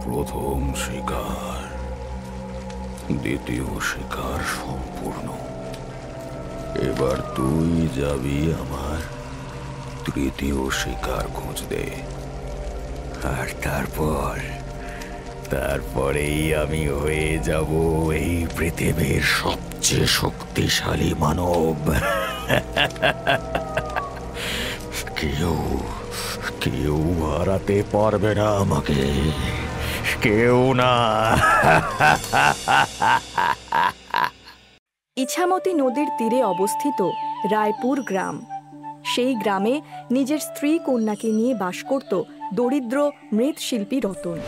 প্রথম শিকার, দ্বিতীয় শিকার সম্পূর্ণ। এবার তুই যাবি আমার তৃতীয় শিকার খুঁজতে। আর তারপরেই আমি হয়ে যাব এই পৃথিবীর সবচেয়ে শক্তিশালী মানব। কেউ হারাতে পারবে না আমাকে, কেউ না। ইছামতি নদীর তীরে অবস্থিত রায়পুর গ্রাম। সেই গ্রামে নিজের স্ত্রী কন্যাকে নিয়ে বাস করত দরিদ্র মৃৎশিল্পী রতন।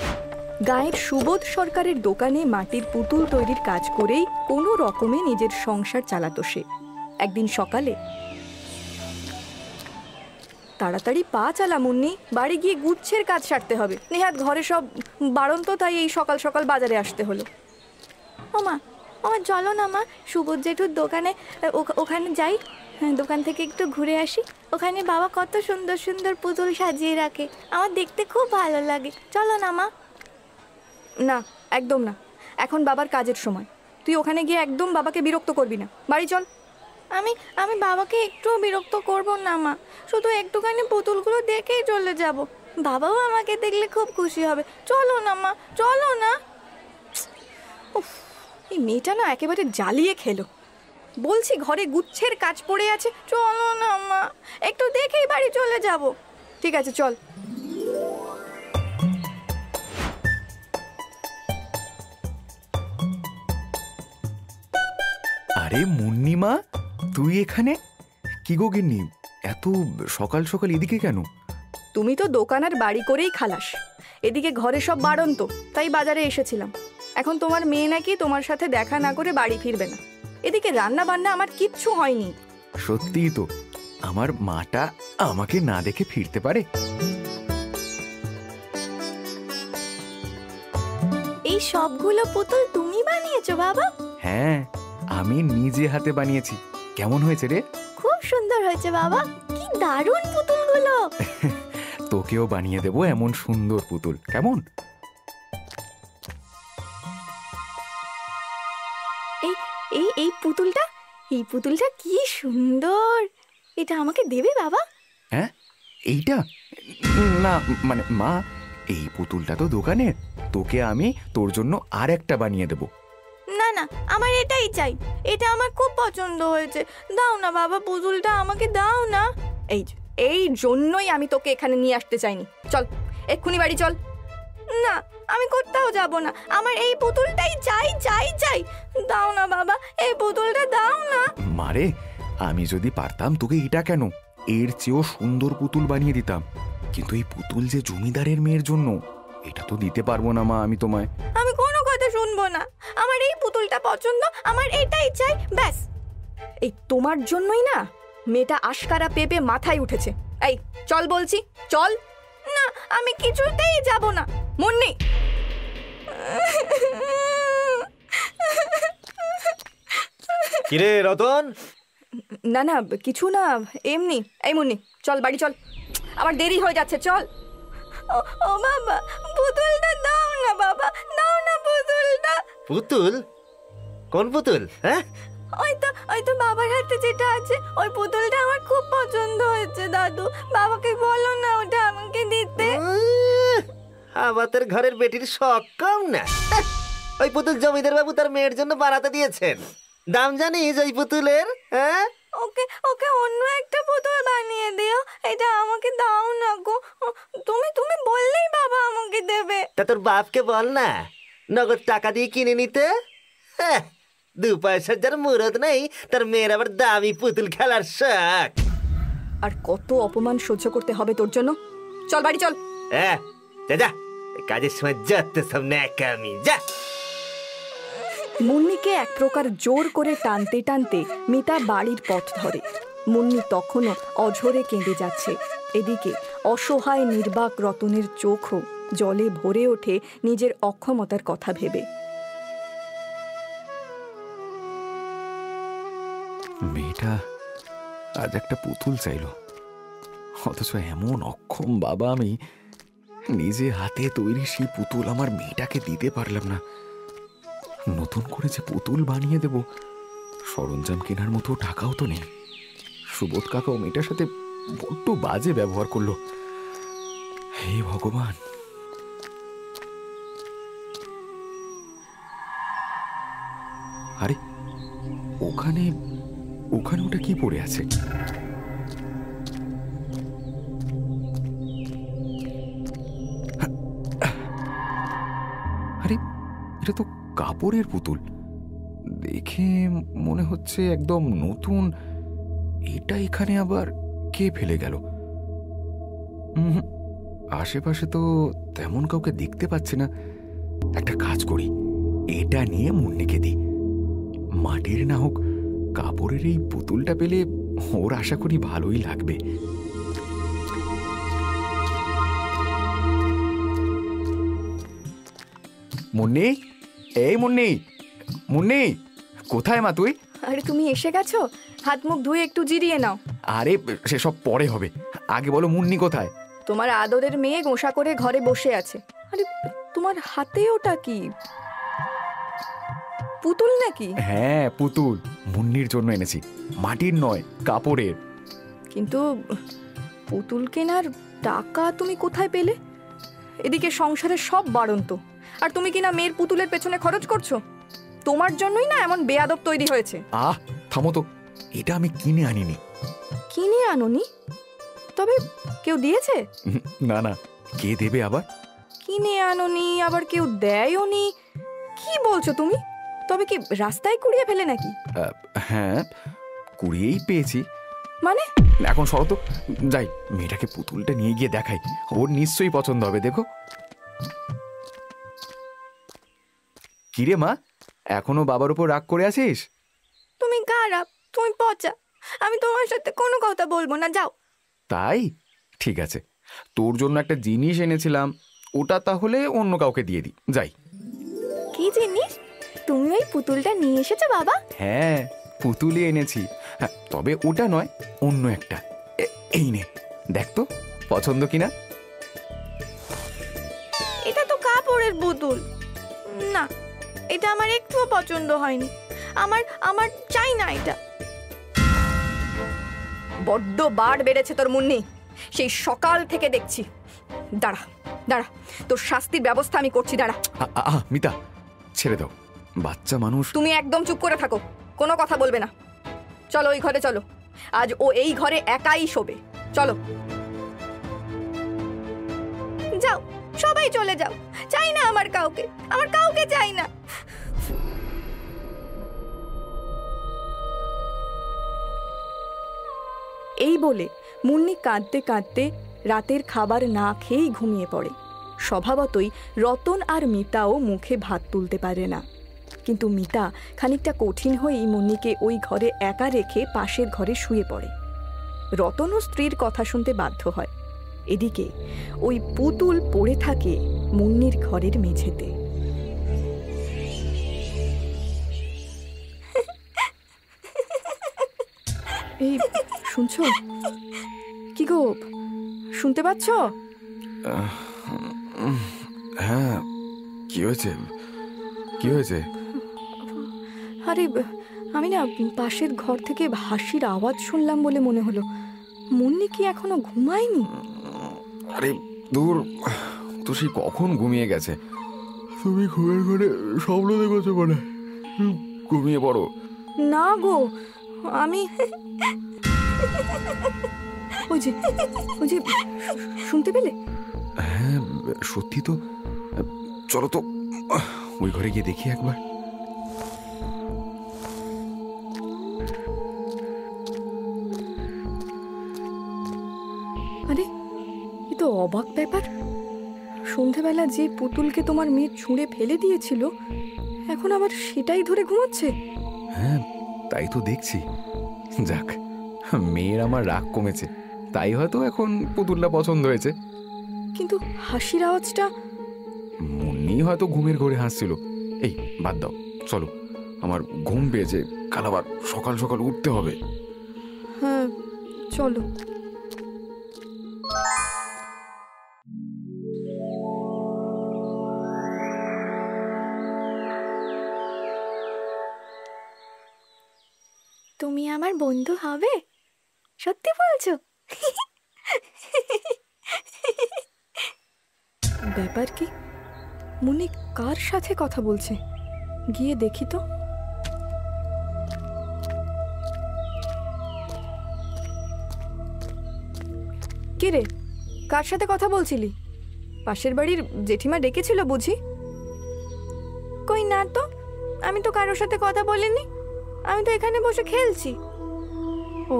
গাঁয়ের সুবোধ সরকারের দোকানে মাটির পুতুল তৈরির কাজ করেই কোনো রকমে নিজের সংসার চালাতো সে। একদিন সকালে, তাড়াতাড়ি পা চালা মুন্নি, বাড়ি গিয়ে গুচ্ছের কাজ সারতে হবে। নেহাত ঘরে সব বাড়ন্ত, তাই এই সকাল সকাল বাজারে আসতে হলো। ওমা চলো না মা, সুবোধ জেঠুর দোকানে, ওখানে যাই, দোকান থেকে একটু ঘুরে আসি। ওখানে বাবা কত সুন্দর সুন্দর পুতুল সাজিয়ে রাখে, আমার দেখতে খুব ভালো লাগে। চলো না মা। না, একদম না, এখন বাবার কাজের সময়। তুই ওখানে গিয়ে একদম বাবাকে বিরক্ত করবি না, বাড়ি চল। আমি বাবাকে একটুও বিরক্ত করব না মা, শুধু একটুখানি পুতুলগুলো দেখেই চলে যাব। বাবাও আমাকে দেখলে খুব খুশি হবে। চলো না মা, চলো না। এই মেয়েটা না একেবারে জ্বালিয়ে খেলো। বলছি ঘরে গুচ্ছের কাজ পড়ে আছে। চলো না মা, একটু দেখেই বাড়ি চলে যাব। ঠিক আছে, চল। আরে মুন্নিমা, তুই এখানে? কি গো গিন্নি, এত সকাল সকাল এদিকে কেন? তুমি তো দোকান আর বাড়ি করেই খালাস, এদিকে ঘরে সব বাড়ন্ত, তাই বাজারে এসেছিলাম। এখন তোমার মেয়ে নাকি তোমার সাথে দেখা না করে বাড়ি ফিরবে না। এদিকে রান্না বান্না আমার কিচ্ছু হয়নি। সত্যিই তো, আমার মাটা আমাকে না দেখে ফিরতে পারে? এই সবগুলো পুতুল তুমি বানিয়েছো বাবা? হ্যাঁ, আমি নিজে হাতে বানিয়েছি। কেমন হয়েছে রে? খুব সুন্দর হয়েছে বাবা, কি দারুণ পুতুলগুলো। তোকেও বানিয়ে দেবো এমন সুন্দর পুতুল, কেমন? এই পুতুলটা কি সুন্দর, এটা আমাকে দেবে বাবা? হ্যাঁ, এইটা না, মানে মা, এই পুতুলটা তো দোকানে, তোকে আমি তোর জন্য আর একটা বানিয়ে দেবো। না না, আমার এটাই চাই, এটা আমার খুব পছন্দ হয়েছে। দাও না বাবা, পুতুলটা আমাকে দাও না। এই জন্যই আমি তোকে এখানে নিয়ে আসতে চাইনি। চল, এক্ষুনি বাড়ি চল। না, আমি কোথাও যাব না, আমার এই পুতুলটাই চাই চাই চাই। দাও না বাবা, এই পুতুলটা দাও না। মারে, আমি যদি পারতাম তোকে এটা কেন, এর চেয়েও সুন্দর পুতুল বানিয়ে দিতাম, কিন্তু এই পুতুল যে জমিদারের মেয়ের জন্য, এটা তো দিতে পারবো না মা আমি তোমায়। আমি কোনো কথা শুনবো না, আমার এই পুতুলটা পছন্দ, আমার এটাই চাই, ব্যাস। এই তোমার জন্যই না মেয়েটা আশকারা পেপে মাথায় উঠেছে। এই চল বলছি, চল। না, আমি কিছুতেই যাব না। মুন্নি, কিরে রতন? না না, কিছু না, এমনি। এই মুন্নি, চল বাড়ি চল, আমার দেরি হয়ে যাচ্ছে, চল। ও বাবা, পুতুলটা দাও না বাবা, দাও না পুতুলটা। পুতুল? কোন পুতুল? হ্যাঁ, ওই তো বাবার হাতে যেটা আছে, ওই পুতুলটা আমার খুব পছন্দ হয়েছে দাদু। বাবাকে বলো না ওটা আমাকে দিতে। আমাদের ঘরের বেটির শখ কম না। ওই পুতুল জমিদার বাবু তার মেয়ের জন্য বানাতে দিয়েছেন। দাম জানিস ওই পুতুলের? হ্যাঁ, ওকে অন্য একটা পুতুল বানিয়ে দিও, এটা আমাকে দাও না গো। তুমি বললেই বাবা আমাকে দেবে। তা তোর বাপকে বল না নগদ টাকা দিয়ে কিনে নিতে। হ্যাঁ, 2 পয়সার যার মুরত নেই, তার মেয়ের আবার দামি পুতুল খেলার শখ। আর কত অপমান সহ্য করতে হবে তোর জন্য? চল বাড়ি চল। হ্যাঁ, যা, কাজের সময় যাতে সামনে একামি যা। মুন্নিকে এক প্রকার জোর করে টানতে টানতে মিতা বাড়ির পথ ধরে। মুন্নি তখনও অঝরে কেঁদে যাচ্ছে। এদিকে অসহায় নির্বাক রতনের চোখও জলে ভরে ওঠে নিজের অক্ষমতার কথা ভেবে। মেয়েটা আজ একটা পুতুল চাইল, অথচ এমন অক্ষম বাবা আমি, নিজে হাতে তৈরি সেই পুতুল আমার মেয়েটাকে দিতে পারলাম না। নতুন করে যে পুতুল বানিয়ে দেব, সরঞ্জাম কেনার মতো টাকাও তো নেই। সুবোধ কাকাও মেয়েটার সাথে বড্ড বাজে ব্যবহার করলো। হে ভগবান! আরে ওখানে ওখানে ওটা কি পড়ে আছে? আরে এটা তো কাপড়ের পুতুল, দেখে মনে হচ্ছে একদম নতুন। এটা এখানে আবার কে ফেলে গেল? আশেপাশে তো তেমন কাউকে দেখতে পাচ্ছি না। একটা কাজ করি, এটা নিয়ে মুন্নিকে দিই। মাটির না হোক, কাপড়ের এই পুতুলটা পেলে ওর আশা করি ভালোই লাগবে। মুন্নি, এই মুন্নি, মুন্নি, কোথায় মা তুই? আরে তুমি এসে গেছো, হাত মুখ ধুয়ে একটু জিরিয়ে নাও। আরে সেসব পরে হবে, আগে বলো মুন্নি কোথায়? তোমার আদরের মেয়ে গোসা করে ঘরে বসে আছে। আরে তোমার হাতে ওটা কি, পুতুল নাকি? হ্যাঁ পুতুল, মুন্নির জন্য এনেছি। মাটির নয়, কাপড়ের। কিন্তু পুতুল কেনার টাকা তুমি কোথায় পেলে? এদিকে সংসারের সব বাড়ন্ত, আর তুমি কিনা মেয়ের পুতুলের পেছনে খরচ করছো। তোমার জন্যই না এমন বেয়াদব তৈরি হয়েছে। আহ থামো তো, এটা আমি কিনে আনিনি। কিনে আনোনি? তবে কেউ দিয়েছে? না না, কে দেবে আবার? কিনে আনোনি, আবার কেউ দেয়ওনি, কি বলছো তুমি? তবে কি রাস্তায় কুড়িয়ে ফেলে নাকি? হ্যাঁ, কুড়িয়েই পেয়েছি। মানে? এখন সরো তো, যাই মেয়েটাকে পুতুলটা নিয়ে গিয়ে দেখাই, ওর নিশ্চয়ই পছন্দ হবে। দেখো। কিরে মা, এখনো বাবার উপর রাগ করে আছিস? তুমি খারাপ, তুমি পচা, আমি তোমার সাথে কোনো কথা বলবো না, যাও। তাই ঠিক আছে, তোর জন্য একটা জিনিস এনেছিলাম, ওটা তাহলে অন্য কাউকে দিয়ে দিই। যাই। কি জিনিস? তুমি ওই পুতুলটা নিয়ে এসেছো বাবা? হ্যাঁ, পুতুলই এনেছি। হ্যাঁ, তবে ওটা নয়, অন্য একটা। এই নে, দেখ তো পছন্দ কিনা। এটা তো কাপড়ের পুতুল। না, এটা আমার একটুও পছন্দ হয়নি। আমার আমার চাই না এটা। বড্ড বার বেড়েছে তোর মুন্নি, সেই সকাল থেকে দেখছি। দাঁড়া দাঁড়া, তোর শাস্তির ব্যবস্থা আমি করছি, দাঁড়া। মিতা, ছেড়ে দাও, বাচ্চা মানুষ। তুমি একদম চুপ করে থাকো, কোনো কথা বলবে না। চলো ওই ঘরে চলো, আজ ও এই ঘরে একাই শোবে। চলো। যাও, সবাই চলে যাও, চাই না আমার কাউকে, আমার কাউকে চাই না। এই বলে মুন্নি কাঁদতে কাঁদতে রাতের খাবার না খেয়েই ঘুমিয়ে পড়ে। স্বভাবতই রতন আর মিতাও মুখে ভাত তুলতে পারে না, কিন্তু মিতা খানিকটা কঠিন হয়েই মুন্নিকে ওই ঘরে একা রেখে পাশের ঘরে শুয়ে পড়ে। রতনও স্ত্রীর কথা শুনতে বাধ্য হয়। এদিকে ওই পুতুল পড়ে থাকে মুন্নির ঘরের মেঝেতে। এই শুনছো? কি গো, শুনতে পাচ্ছ? হ্যাঁ, কি হয়েছে? কি হয়েছে? আরে আমি না পাশের ঘর থেকে হাসির আওয়াজ শুনলাম বলে মনে হলো। মুন্নি কি এখনো ঘুমায়নি? আরে দূর, তো সে কখন ঘুমিয়ে গেছে। তুমি ঘুমের ঘরে স্বপ্ন দেখেছো বলে ঘুমিয়ে পড়ো। না গো, আমি ওই যে শুনতে পেলে? হ্যাঁ সত্যি তো, চলো তো ওই ঘরে গিয়ে দেখি একবার। আরে এ তো অবাক ব্যাপার, সন্ধেবেলা যে পুতুলকে তোমার মেয়ে ছুঁড়ে ফেলে দিয়েছিল এখন আবার সেটাই ধরে ঘুমাচ্ছে। হ্যাঁ তাই তো দেখছি। যাক, মেয়ের আমার রাগ কমেছে, তাই হয়তো এখন পুতুলটা পছন্দ হয়েছে। কিন্তু হাসির আওয়াজটা? মুন্নি হয়তো ঘুমের ঘরে হাসছিল। এই বাদ দাও, চলো, আমার ঘুম পেয়েছে, কাল আবার সকাল সকাল উঠতে হবে। হ্যাঁ চলো। তুমি আমার বন্ধু হবে? সত্যি বলছো? ব্যাপার কি? মুন্নি কার সাথে কথা বলছে? গিয়ে দেখি তো। কে রে, কার সাথে কথা বলছিলি? পাশের বাড়ির জেঠিমা ডেকেছিল বুঝি? কই না তো, আমি তো কারোর সাথে কথা বলিনি, আমি তো এখানে বসে খেলছি। ও,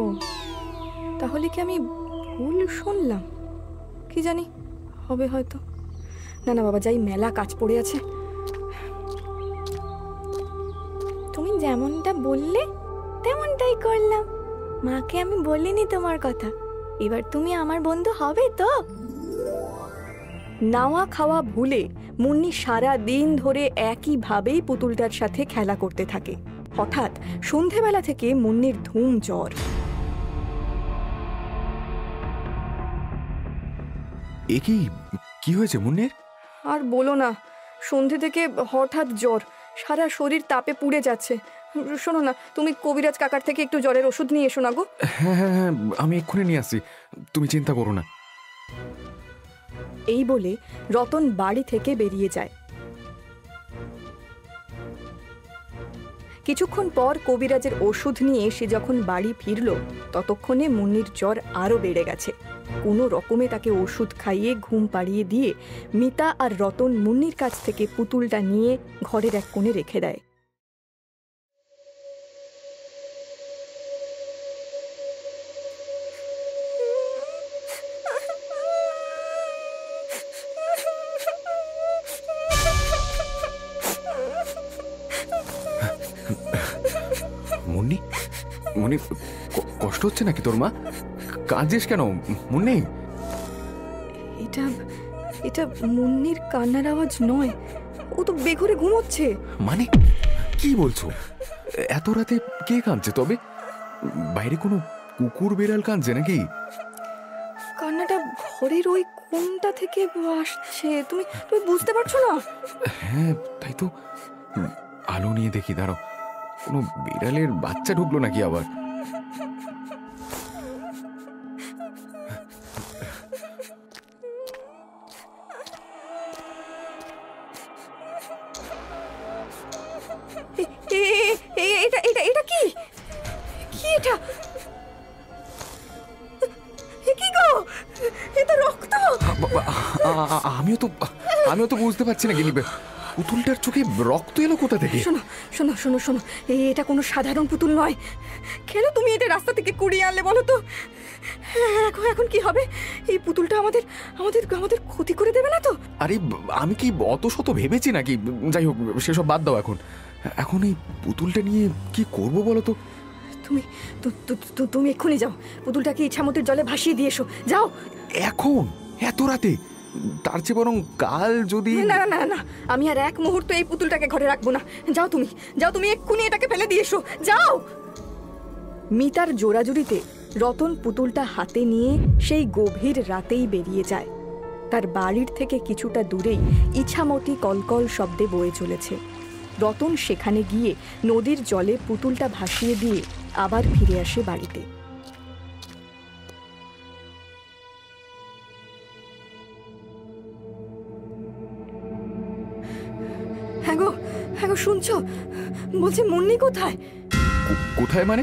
তাহলে কি আমি ভুল শুনলাম? কি জানি, হবে হয়তো। না না বাবা, যাই, মেলা কাজ পড়ে আছে। তুমি যেমনটা বললে তেমনটাই করলাম। মাকে আমি বলিনি তোমার কথা। এবার তুমি আমার বন্ধু হবে তো? নাওয়া খাওয়া ভুলে মুন্নি সারা দিন ধরে একইভাবেই পুতুলটার সাথে খেলা করতে থাকে। হঠাৎ সন্ধেবেলা থেকে মুন্নির ধুম জ্বর। এ কি হয়েছে মুন্নির? আর বলো না, সন্ধে থেকে হঠাৎ জ্বর, সারা শরীর তাপে পুড়ে যাচ্ছে। শোনো না, তুমি কবিরাজ কাকার থেকে একটু জ্বরের ওষুধ নিয়ে এসো না গো। হ্যাঁ হ্যাঁ হ্যাঁ, আমি এক্ষুনি নিয়ে আসছি, তুমি চিন্তা করো না। এই বলে রতন বাড়ি থেকে বেরিয়ে যায়। কিছুক্ষণ পর কবিরাজের ওষুধ নিয়ে সে যখন বাড়ি ফিরল, ততক্ষণে মুন্নির জ্বর আরো বেড়ে গেছে। কোনো রকমে তাকে ওষুধ খাইয়ে ঘুম পাড়িয়ে দিয়ে মিতা আর রতন মুন্নির কাছ থেকে পুতুলটা নিয়ে ঘরের এক কোণে রেখে দেয়। মুন্নি, মুন্নি, কষ্ট হচ্ছে নাকি তোর? মা কাঁদছিস কেন মুন্নি? এটা এটা মুন্নির কান্নার আওয়াজ নয়, ও তো বেঘরে ঘুমোচ্ছে। মানে কি বলছো? এত রাতে কে কাঁদছে? তবে বাইরে কোনো কুকুর বেড়াল কাঁদছে নাকি? কান্নাটা ঘরের ওই কোণটা থেকে আসছে, তুমি তুমি বুঝতে পারছো না? হ্যাঁ তাই তো, আলো নিয়ে দেখি, দাঁড়াও, কোনো বিড়ালের বাচ্চা ঢুকলো নাকি আবার? এটা এটা এটা কি কি এটা? কি গো, এটা রক্ত! আমিও তো বুঝতে পারছি না, গেলিবে পুতুলটার চোখে রক্ত এলো কোথা থেকে? শোনো শোনো শোনো শোনো, এটা কোনো সাধারণ পুতুল নয়। কেন তুমি এটা রাস্তা থেকে কুড়িয়ে আনলে বলো তো? এখন এখন কি হবে? এই পুতুলটা আমাদের আমাদের আমাদের ক্ষতি করে দেবে না তো? আরে আমি কি অত শত ভেবেছি নাকি? যাই হোক, সেসব বাদ দাও। এখন এখন এই পুতুলটা নিয়ে কি করব বলো তো? তুমি তুমি এক্ষুনি যাও, পুতুলটাকে ইচ্ছামতির জলে ভাসিয়ে দিয়ে এসো, যাও। এখন এত রাতে? তার চেয়ে বরং কাল যদি... না না না না, আমি আর এক মুহূর্ত এই পুতুলটাকে ঘরে রাখবো না। যাও তুমি, যাও তুমি এক্ষুনি এটাকে ফেলে দিয়ে এসো, যাও। মিতার জোরাজুরিতে রতন পুতুলটা হাতে নিয়ে সেই গভীর রাতেই বেরিয়ে যায়। তার বাড়ির থেকে কিছুটা দূরেই ইছামতি কলকল শব্দে বয়ে চলেছে। রতন সেখানে গিয়ে নদীর জলে পুতুলটা ভাসিয়ে দিয়ে আবার ফিরে আসে বাড়িতে। হ্যাঁ গো, হ্যাঁ গো, শুনছো? বলছি মুন্নি কোথায়? কোথায় মানে?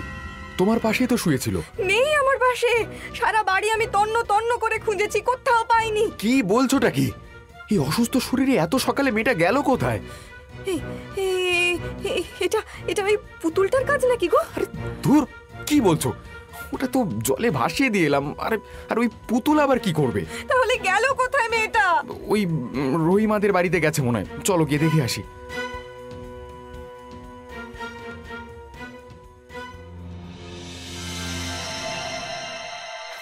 তোমার পাশেই তো শুয়েছিল। নেই আমার পাশে, সারা বাড়ি আমি তন্ন তন্ন করে খুঁজেছি, কোথাও পাইনি। কি বলছোটা কি? এই অসুস্থ শরীরে এত সকালে মেয়েটা গেল কোথায়? এটা এটা ওই পুতুলটার কাজ নাকি গো? আরে ধুর, কি বলছো? ওটা তো জলে ভাসিয়ে দিয়ে এলাম। আরে আর ওই পুতুল আবার কি করবে? তাহলে গেল কোথায় মেয়েটা? ওই রহিমাদের বাড়িতে গেছে মনে হয়, চলো গিয়ে দেখে আসি।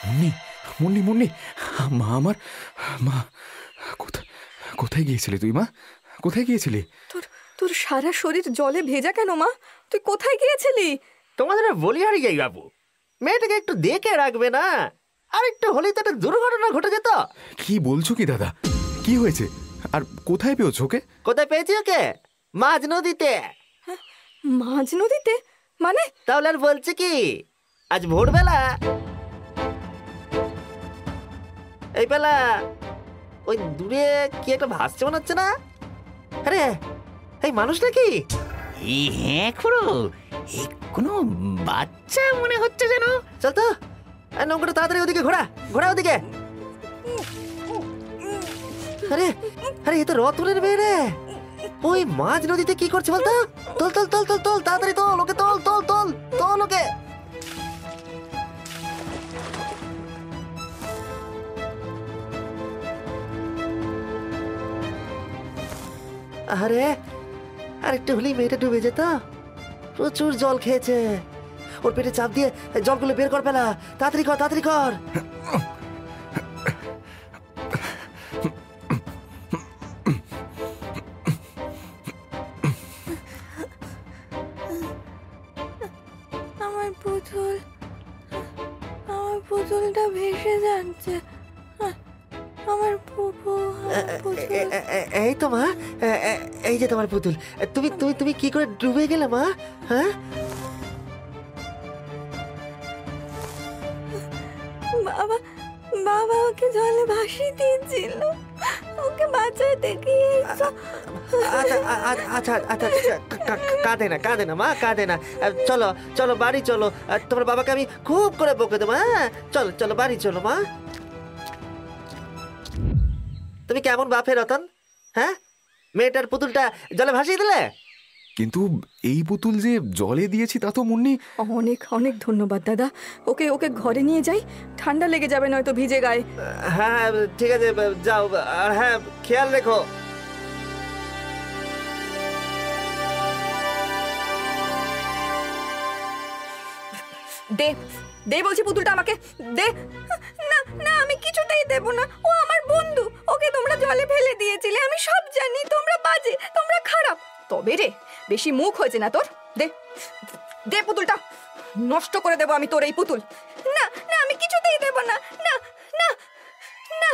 মুন্নি, মুন্নি, মুন্নি, মা আমার, মা কোথায় গিয়েছিলে তুই? মা কোথায় গিয়েছিলি? তোর তোর সারা শরীর জলে ভেজা কেন মা? তুই কোথায় গিয়েছিলি? তোমাদের বলি হারিয়ে যাই বাবু, মেয়েটাকে একটু দেখে রাখবে না? আর একটু হলেই তো একটা দুর্ঘটনা ঘটে যেত। কি বলছো কি দাদা? কি হয়েছে? আর কোথায় পেয়েছো ওকে? কোথায় পেয়েছি ওকে? মাঝ নদীতে। মাঝ নদীতে? মানে তাহলে আর বলছে কি, আজ ভোরবেলা এই বেলা ওই দূরে কি একটা ভাসছে মনে হচ্ছে না? আরে এই মানুষ নাকি? হ্যাঁ খুড়ো, এ কোনো বাচ্চা মনে হচ্ছে যেন। চল তো, নৌকাটা তাড়াতাড়ি ওদিকে ঘোরা, ঘোরা ওদিকে। আরে আরে এ তো রতনের মেয়ে রে। ওই মাঝ নদীতে কি করছে বলতো? তোল তোল তোল তোল তোল, তাড়াতাড়ি তোল ওকে, তোল তোল তোল তোল ওকে। আরে আর একটু হলেই মেয়েটা ডুবে যেত। প্রচুর জল খেয়েছে, ওর পেটে চাপ দিয়ে জলগুলো বের কর পেলা। তাড়াতাড়ি কর, তাড়াতাড়ি কর। আমার পুতুলটা ভেসে যাচ্ছে। আমার এই তো মা, এই যে তোমার পুতুল। তুমি তুমি তুমি কি করে ডুবে গেলে মা? হ্যাঁ, বাবা বাবা ওকে জলে ভাসিয়ে দিয়েছিল, ওকে বাঁচাতে গিয়ে। আচ্ছা আচ্ছা আচ্ছা, কাঁদে না কাঁদে না মা, কাঁদে না। চলো চলো বাড়ি চলো, তোমার বাবাকে আমি খুব করে বকে দেবো। হ্যাঁ চলো চলো বাড়ি চলো মা। তুমি কেমন বাপে রতন? হ্যাঁ, মেয়েটার পুতুলটা জলে ভাসিয়ে দিলে। কিন্তু এই পুতুল যে জলে দিয়েছি তা তো মুন্নি। অনেক অনেক ধন্যবাদ দাদা। ওকে ওকে ঘরে নিয়ে যাই, ঠান্ডা লেগে যাবে নয়তো ভিজে গায়ে। হ্যাঁ ঠিক আছে, যাও। আর হ্যাঁ, খেয়াল রেখো। দে দে বলছি পুতুলটা আমাকে দে। না না, আমি কিছুতেই দেব না। ও আমার বন্ধু, ওকে তোমরা জলে ফেলে দিয়েছিলে। আমি সব জানি, তোমরা বাজে, তোমরা খারাপ। তবে রে, বেশি মুখ হয়েছে না তোর। দে দে পুতুলটা, নষ্ট করে দেবো আমি তোর এই পুতুল। না না, আমি কিছুতেই দেব না। না না না,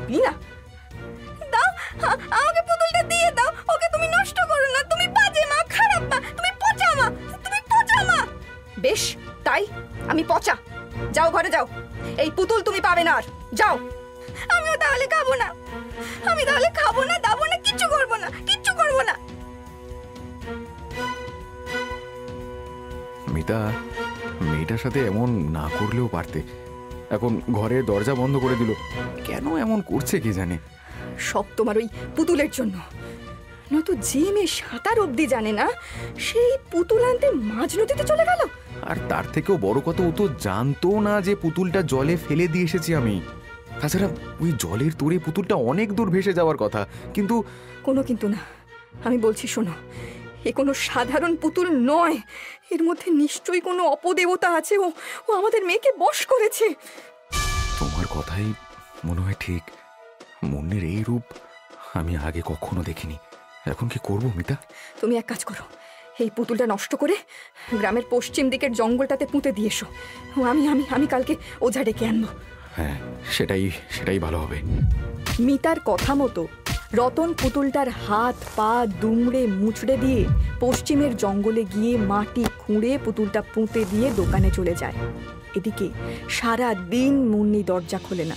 দিবি না? দাও, আমাকে পুতুলটা দিয়ে দাও। ওকে তুমি নষ্ট করো না। তুমি বাজে মা, খারাপ মা, তুমি পচা মা, তুমি পচা মা। বেশ তাই, আমি পচা। যাও ঘরে যাও, এই পুতুল তুমি পাবে না আর। যাও। আমিও তাহলে খাবো না, আমি তাহলে খাবো না, দাবো না, কিচ্ছু করবো না, কিচ্ছু করবো না। মিতা, মেয়েটার সাথে এমন না করলেও পারতে। এখন ঘরে দরজা বন্ধ করে দিল, কেন এমন করছে কে জানে। সব তোমার ওই পুতুলের জন্য। নয়তো যে মেয়ে সাঁতার অবধি জানে না, সেই পুতুল আনতে মাঝ নদীতে চলে গেল। আর তার থেকেও বড় কথা, ও তো জানতো না যে পুতুলটা জলে ফেলে দিয়ে এসেছি আমি। তাছাড়া ওই জলের তোরে পুতুলটা অনেক দূর ভেসে যাওয়ার কথা, কিন্তু কোনো কিন্তু না, আমি বলছি শোনো, এ কোনো সাধারণ পুতুল নয়। এর মধ্যে নিশ্চয়ই কোনো অপদেবতা আছে। ও ও আমাদের মেয়েকে বশ করেছে। তোমার কথাই মনে হয় ঠিক। মুন্নির এই রূপ আমি আগে কখনো দেখিনি। এখন কি করবো মিতা? তুমি এক কাজ করো, এই পুতুলটা নষ্ট করে গ্রামের পশ্চিম দিকের জঙ্গলটাতে পুঁতে দিয়ে এসো। আমি আমি আমি কালকে ওঝা ডেকে আনবো। হ্যাঁ, সেটাই ভালো হবে। মিতার কথা মতো রতন পুতুলটার হাত পা দুমড়ে মুচড়ে দিয়ে পশ্চিমের জঙ্গলে গিয়ে মাটি খুঁড়ে পুতুলটা পুঁতে দিয়ে দোকানে চলে যায়। এদিকে সারা দিন মুন্নি দরজা খোলে না।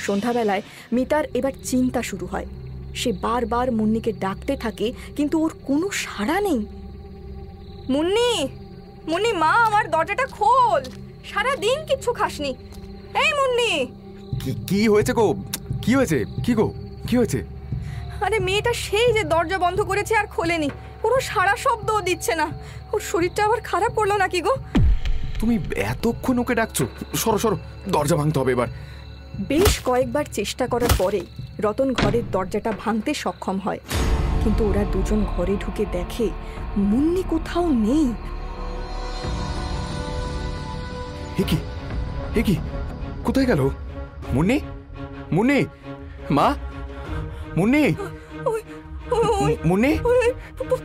সন্ধ্যাবেলায় মিতার এবার চিন্তা শুরু হয়। সে বারবার মুন্নিকে ডাকতে থাকে, কিন্তু ওর কোনো সাড়া নেই। মুন্নি, মুন্নি মা, আমার দরজাটা খোল। সারা দিন কিচ্ছু খাসনি। এই মুন্নি। কি হয়েছে গো? কি হয়েছে? কি গো, কি হয়েছে? আরে মেয়েটা সেই যে দরজা বন্ধ করেছে আর খোলেনি, কোনো সারা শব্দও দিচ্ছে না। ওর শরীরটা আবার খারাপ করলো নাকি গো? তুমি এতক্ষণ ওকে ডাকছো? সরো সরো, দরজা ভাঙতে হবে এবার। বেশ কয়েকবার চেষ্টা করার পরে রতন ঘরের দরজাটা ভাঙতে সক্ষম হয়, কিন্তু ওরা দুজন ঘরে ঢুকে দেখে মুন্নি কোথাও নেই। এ কি, কোথায় গেল মুন্নি? মুন্নি মা, মুন্নি, মুন্নি,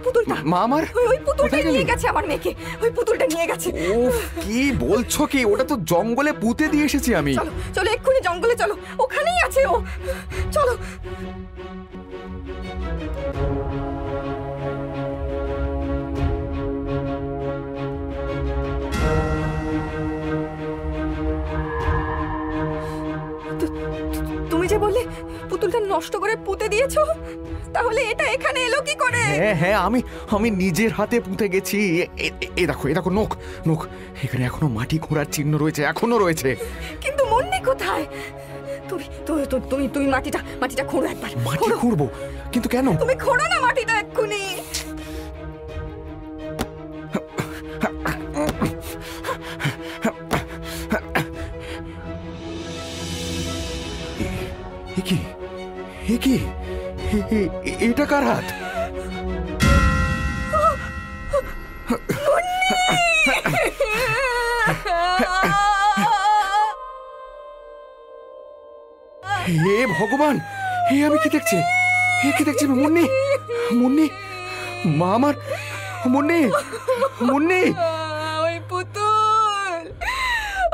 পুতুলটা মা আমার, ওই পুতুলটা নিয়ে গেছে আমার মেয়েকে। ওই পুতুলটা নিয়ে গেছে। ওফ, কি বলছো কি? ওটা তো জঙ্গলে পুঁতে দিয়ে এসেছি আমি। চলো চলো, এক্ষুনি জঙ্গলে চলো, ওখানেই আছে ও। চলো। নষ্ট করে পুঁতে দিয়েছো, তাহলে এটা এখানে এলো কি করে? হ্যাঁ হ্যাঁ, আমি নিজের হাতে পুঁতে গেছি। এ দেখো নোখ নোখ, এখানে এখনো মাটি খোঁড়ার চিহ্ন রয়েছে, এখনো রয়েছে। কিন্তু মুন্নি কোথায়? তুমি মাটিটা খোঁড়ো একবার। মাটি খুঁড়বো? কিন্তু কেন? তুমি খোঁড়ো না মাটিটা এক্ষুনি। এটা কার হাত? হে ভগবান, হে আমি কি দেখছি? মুন্নি, মা আমার, মুন্নি।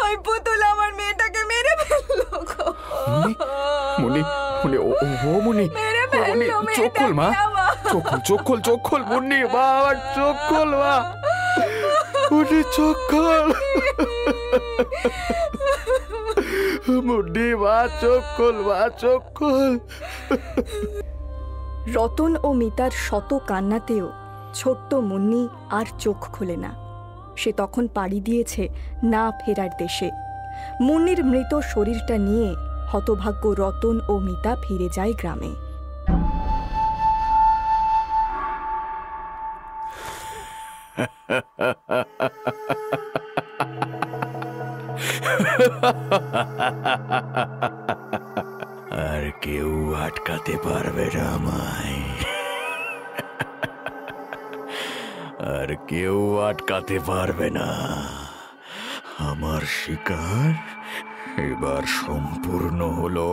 ওই পুতুল আমার মেয়েটাকে মেরে ফেললো। মুন্নি, ও মুন্নি, চোখ খোল মা, চোখ খোল মুন্নি, মা আমার চোখ খোল মা, মুন্নি চোখ খোল, মুন্নি মা চোখ খোল। রতন ও মিতার শত কান্নাতেও ছোট্ট মুন্নি আর চোখ খোলে না। সে তখন পাড়ি দিয়েছে না ফেরার দেশে। মুন্নির মৃত শরীরটা নিয়ে হতভাগ্য রতন ও মিতা ফিরে যায় গ্রামে। আর কেউ আটকাতে পারবে না আমায়, আর কেউ আটকাতে পারবে না। আমার শিকার এবার সম্পূর্ণ হলো।